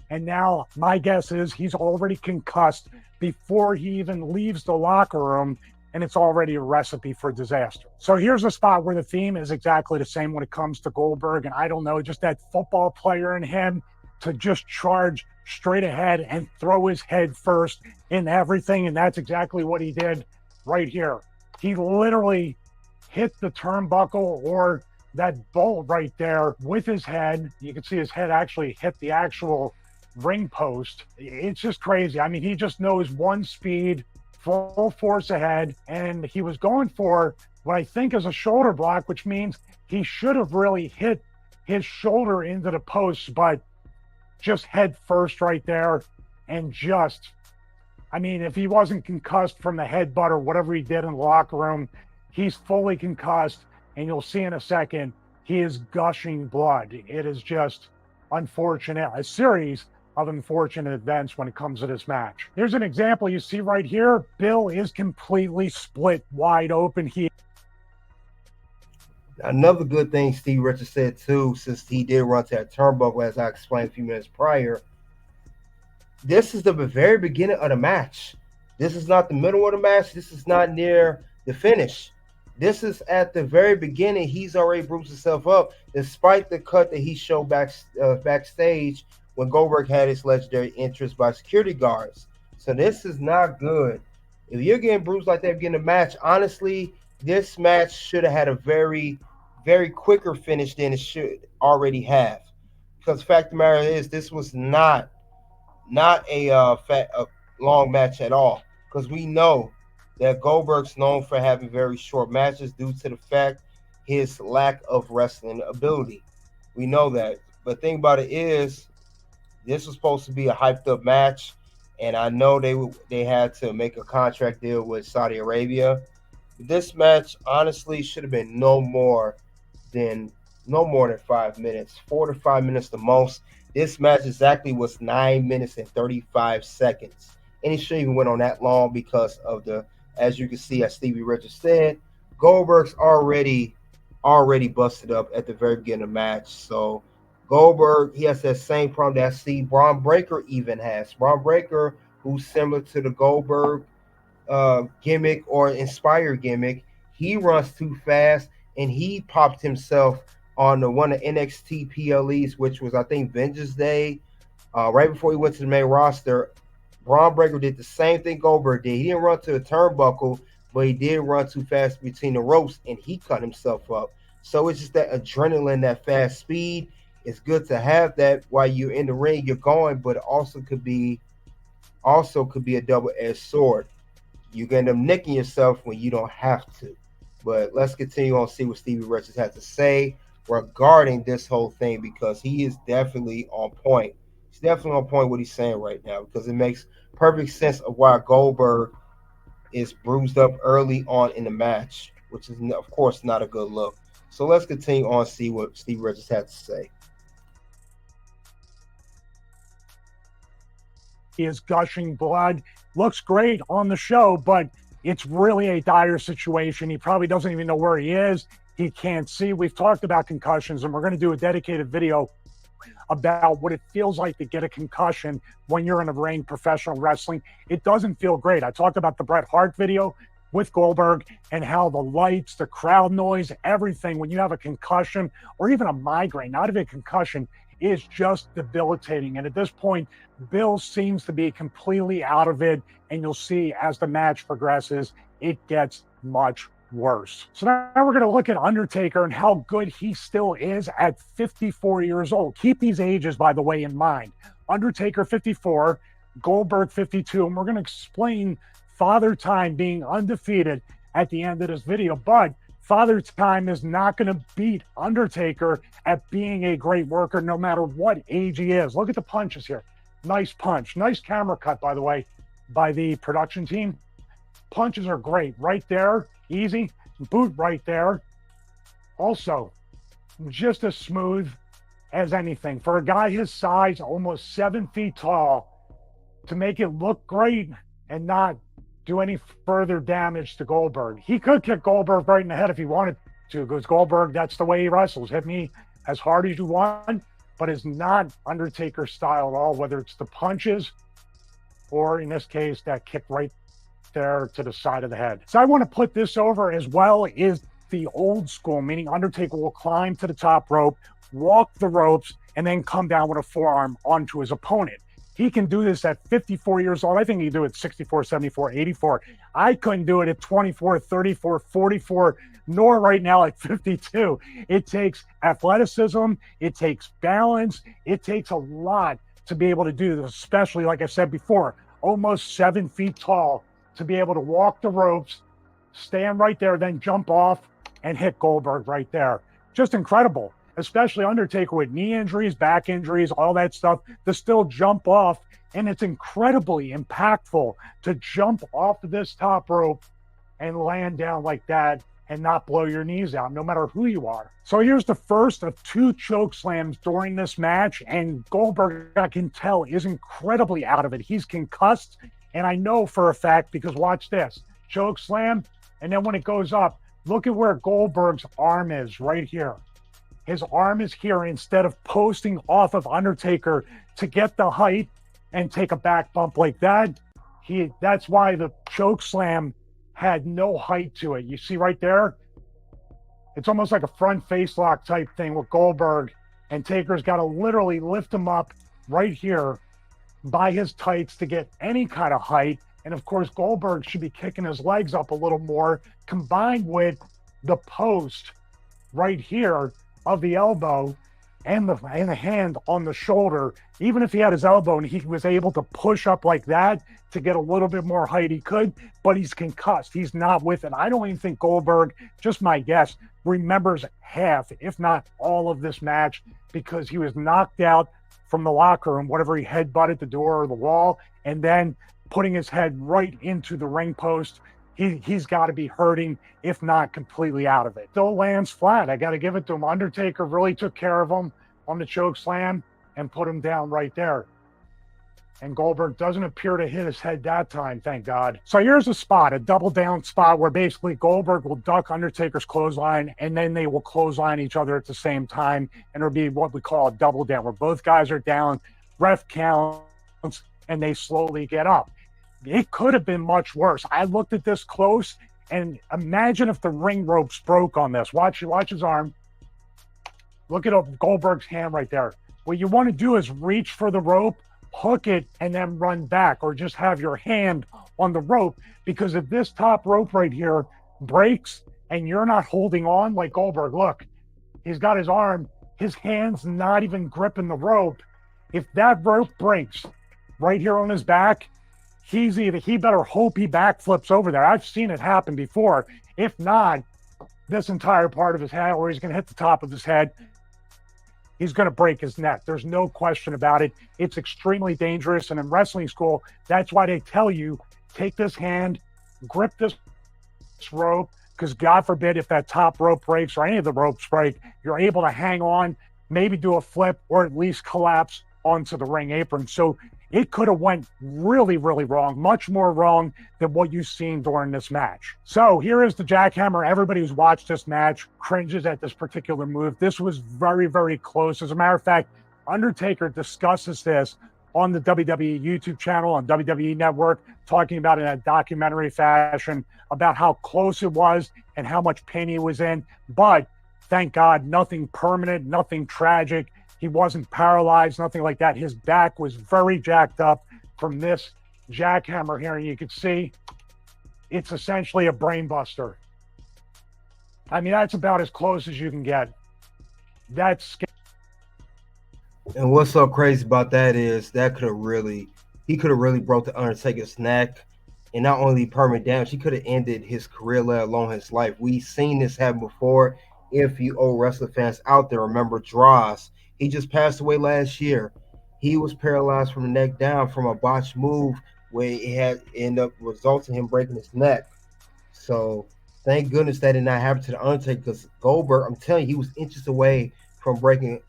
And now my guess is he's already concussed before he even leaves the locker room, and it's already a recipe for disaster. So here's a spot where the theme is exactly the same when it comes to Goldberg. And I don't know, just that football player in him to just charge straight ahead and throw his head first in everything. And that's exactly what he did right here. He literally hit the turnbuckle or that bolt right there with his head. You can see his head actually hit the actual ring post. It's just crazy. I mean, he just knows one speed, full force ahead, and he was going for what I think is a shoulder block, which means he should have really hit his shoulder into the post, but just head first right there. And just, I mean, if he wasn't concussed from the headbutt or whatever he did in the locker room, he's fully concussed, and you'll see in a second, he is gushing blood. It is just unfortunate, a series of unfortunate events when it comes to this match. Here's an example you see right here. Bill is completely split wide open here. Another good thing Steve Richards said too, since he did run to that turnbuckle, as I explained a few minutes prior, this is the very beginning of the match. This is not the middle of the match. This is not near the finish. This is at the very beginning. He's already bruised himself up, despite the cut that he showed backstage when Goldberg had his legendary entrance by security guards. So this is not good. If you're getting bruised like that beginning of the match, honestly, this match should have had a very, very quicker finish than it should already have. Because the fact of the matter is, this was not a long match at all. Because we know that Goldberg's known for having very short matches due to the fact his lack of wrestling ability. We know that. But the thing about it is, this was supposed to be a hyped up match, and I know they had to make a contract deal with Saudi Arabia. This match honestly should have been no more than 5 minutes, 4 to 5 minutes the most. This match exactly was 9 minutes and 35 seconds. And it shouldn't even went on that long because of the, as you can see, as Stevie Richards said, Goldberg's already busted up at the very beginning of the match. So Goldberg, he has that same problem that Steve Braun Breaker even has. Braun Breaker, who's similar to the Goldberg gimmick or Inspire gimmick, he runs too fast, and he popped himself on one of NXT PLEs, which was, I think, Vengeance Day, right before he went to the main roster. Braun Breaker did the same thing Goldberg did. He didn't run to the turnbuckle, but he did run too fast between the ropes, and he cut himself up. So it's just that adrenaline, that fast speed. It's good to have that while you're in the ring, you're going, but it also could be a double-edged sword. You can end up nicking yourself when you don't have to. But let's continue on to see what Stevie Richards has to say regarding this whole thing, because he is definitely on point. He's definitely on point what he's saying right now, because it makes perfect sense of why Goldberg is bruised up early on in the match, which is, of course, not a good look. So let's continue on to see what Stevie Richards has to say. He is gushing blood. Looks great on the show, but it's really a dire situation. He probably doesn't even know where he is. He can't see. We've talked about concussions, and we're going to do a dedicated video about what it feels like to get a concussion when you're in a ring, professional wrestling. It doesn't feel great. I talked about the Bret Hart video with Goldberg and how the lights, the crowd noise, everything, when you have a concussion or even a migraine, not even a concussion, is just debilitating. And at this point, Bill seems to be completely out of it. And you'll see as the match progresses, it gets much worse. So now we're going to look at Undertaker and how good he still is at 54 years old. Keep these ages, by the way, in mind. Undertaker 54, Goldberg 52, and we're going to explain Father Time being undefeated at the end of this video. But Father Time is not going to beat Undertaker at being a great worker no matter what age he is. Look at the punches here. Nice punch. Nice camera cut, by the way, by the production team. Punches are great. Right there. Easy. Boot right there. Also, just as smooth as anything. For a guy his size, almost 7 feet tall, to make it look great and not do any further damage to Goldberg. He could kick Goldberg right in the head if he wanted to, because Goldberg, that's the way he wrestles. Hit me as hard as you want. but is not Undertaker style at all, whether it's the punches or in this case, that kick right there to the side of the head. So I want to put this over as well is the old school, meaning Undertaker will climb to the top rope, walk the ropes, and then come down with a forearm onto his opponent. He can do this at 54 years old. I think he can do it 64, 74, 84. I couldn't do it at 24, 34, 44, nor right now at 52. It takes athleticism. It takes balance. It takes a lot to be able to do this, especially, like I said before, almost 7 feet tall, to be able to walk the ropes, stand right there, then jump off and hit Goldberg right there. Just incredible. Especially Undertaker with knee injuries, back injuries, all that stuff, to still jump off. And it's incredibly impactful to jump off of this top rope and land down like that and not blow your knees out, no matter who you are. So here's the first of 2 choke slams during this match. And Goldberg, I can tell, is incredibly out of it. He's concussed. And I know for a fact, because watch this, choke slam. And then when it goes up, look at where Goldberg's arm is right here. His arm is here instead of posting off of Undertaker to get the height and take a back bump like that. That's why the choke slam had no height to it. You see right there? It's almost like a front face lock type thing with Goldberg, and Taker's got to literally lift him up right here by his tights to get any kind of height. And of course, Goldberg should be kicking his legs up a little more, combined with the post right here of the elbow and the hand on the shoulder. Even if he had his elbow and he was able to push up like that to get a little bit more height, he could, but he's concussed. He's not with it. I don't even think Goldberg, just my guess, remembers half, if not all of this match, because he was knocked out from the locker room, whatever he headbutted the door or the wall, and then putting his head right into the ring post. He's got to be hurting, if not completely out of it. Still lands flat. I got to give it to him. Undertaker really took care of him on the choke slam and put him down right there. And Goldberg doesn't appear to hit his head that time, thank God. So here's a spot, a double down spot, where basically Goldberg will duck Undertaker's clothesline, and then they will clothesline each other at the same time. And it'll be what we call a double down, where both guys are down, ref counts, and they slowly get up. It could have been much worse. I looked at this close, and imagine if the ring ropes broke on this. Watch his arm. Look at Goldberg's hand right there. What you want to do is reach for the rope, hook it, and then run back, or just have your hand on the rope. Because if this top rope right here breaks and you're not holding on, like Goldberg, look, he's got his arm, his hand's not even gripping the rope. If that rope breaks right here on his back, he better hope he backflips over there. I've seen it happen before. If not, this entire part of his head, or he's going to hit the top of his head, he's going to break his neck. There's no question about it. It's extremely dangerous. And in wrestling school, that's why they tell you, take this hand, grip this rope, because God forbid if that top rope breaks or any of the ropes break, you're able to hang on, maybe do a flip, or at least collapse onto the ring apron. So it could have went really, really wrong, much more wrong than what you've seen during this match. So here is the jackhammer. Everybody who's watched this match cringes at this particular move. This was very, very close. As a matter of fact, Undertaker discusses this on the WWE YouTube channel, on WWE Network, talking about it in a documentary fashion about how close it was and how much pain he was in. But thank God, nothing permanent, nothing tragic. He wasn't paralyzed, nothing like that. His back was very jacked up from this jackhammer here. And you can see it's essentially a brain buster. I mean, that's about as close as you can get. That's scary. And what's so crazy about that is he could have really broke the Undertaker's neck, and not only permanent damage, he could have ended his career, let alone his life. We've seen this happen before. If you old wrestling fans out there remember Dross, he just passed away last year. He was paralyzed from the neck down from a botched move where it had ended up resulting in him breaking his neck. So thank goodness that did not happen to the Undertaker, because Goldberg, I'm telling you, he was inches away from breaking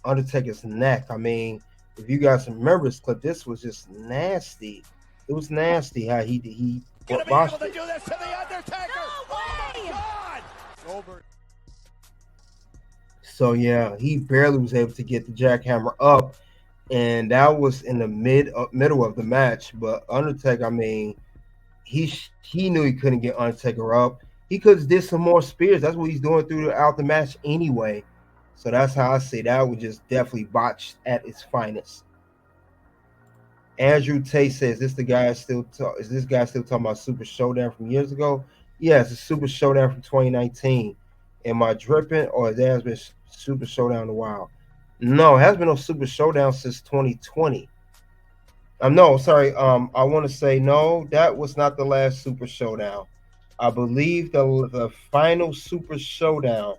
Undertaker's neck. I mean, if you guys remember this clip, this was just nasty. It was nasty how he gonna be able to do this to the Undertaker. No way! Oh my God! Goldberg. So yeah, he barely was able to get the jackhammer up, and that was in the middle of the match. But Undertaker, I mean, he knew he couldn't get Undertaker up. He could have did some more spears. That's what he's doing throughout the match anyway. So that's how I say that was just definitely botched at its finest. Andrew Tate says, is this guy still talking about Super Showdown from years ago? Yeah, it's a Super Showdown from 2019. Am I dripping or there has been Super Showdown in a while? No, it has been no Super Showdown since 2020. No, sorry. I want to say no. That was not the last Super Showdown. I believe the final Super Showdown.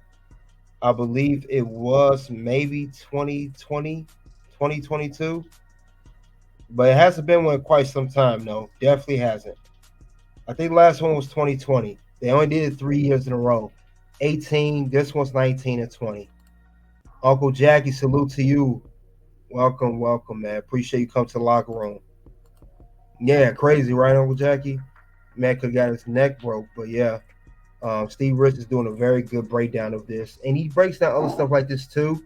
I believe it was maybe 2020, 2022, but it hasn't been one in quite some time. No, definitely hasn't. I think the last one was 2020. They only did it 3 years in a row. 18. This one's 19 and 20. Uncle Jackie, salute to you. Welcome, welcome, man. Appreciate you coming to the locker room. Yeah, crazy, right, Uncle Jackie? Man could have got his neck broke, but yeah. Steve Rich is doing a very good breakdown of this, and he breaks down other stuff like this too.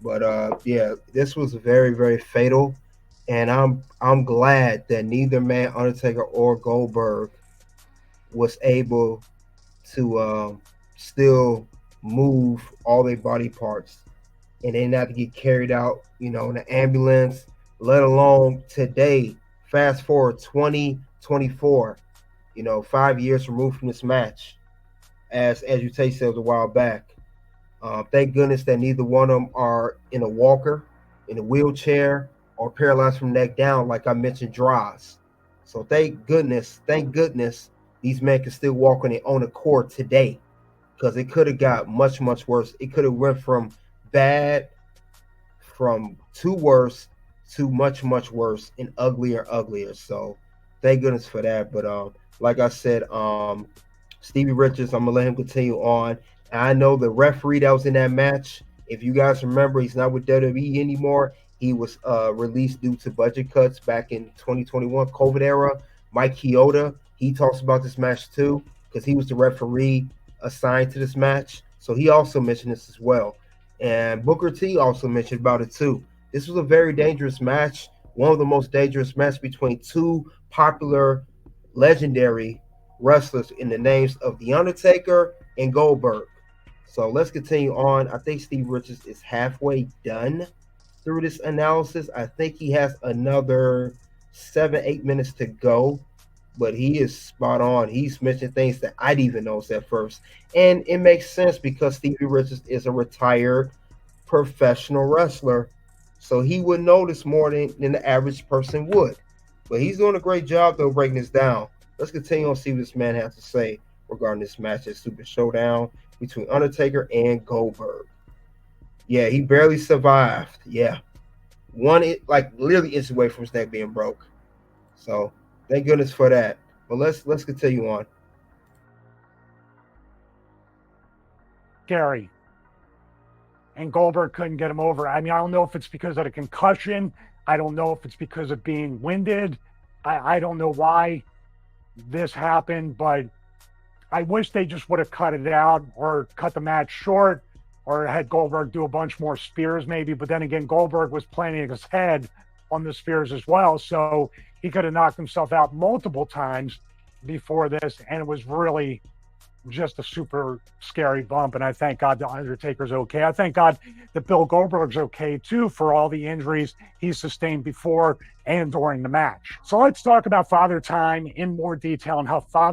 But yeah, this was very, very fatal, and I'm glad that neither man, Undertaker or Goldberg, was able to still move all their body parts, and they not to get carried out, in an ambulance. Let alone today, fast forward 2024, 5 years removed from this match, as you said a while back. Thank goodness that neither one of them are in a walker, in a wheelchair, or paralyzed from neck down, like I mentioned, Draws. So thank goodness, these men can still walk on their own accord today, because it could have got much, much worse. It could have went from bad, from too worse to much, much worse, and uglier. So thank goodness for that. But like I said, Stevie Richards, I'm gonna let him continue on. And I know the referee that was in that match. If you guys remember, he's not with WWE anymore. He was released due to budget cuts back in 2021 COVID era. Mike Chioda, he talks about this match too, because he was the referee assigned to this match. So he also mentioned this as well. And Booker T also mentioned about it too. This was a very dangerous match, one of the most dangerous matches between two popular, legendary wrestlers in the names of The Undertaker and Goldberg. So let's continue on. I think Steve Richards is halfway done through this analysis. I think he has another 7, 8 minutes to go, but he is spot on. He's mentioned things that I didn't even notice at first. And it makes sense because Stevie Richards is a retired professional wrestler. So he would notice more than the average person would. But he's doing a great job, though, breaking this down. Let's continue on, see what this man has to say regarding this match at Super Showdown between Undertaker and Goldberg. Yeah, he barely survived. Yeah. Literally inches away from his neck being broke. So thank goodness for that. But let's continue on. Scary. And Goldberg couldn't get him over. I mean, I don't know if it's because of the concussion. I don't know if it's because of being winded. I don't know why this happened, but I wish they just would have cut it out or cut the match short or had Goldberg do a bunch more spears maybe. But then again, Goldberg was planting his head on the spears as well. So he could have knocked himself out multiple times before this. And it was really just a super scary bump. And I thank God the Undertaker's okay. I thank God that Bill Goldberg's okay too for all the injuries he sustained before and during the match. So let's talk about Father Time in more detail and how Father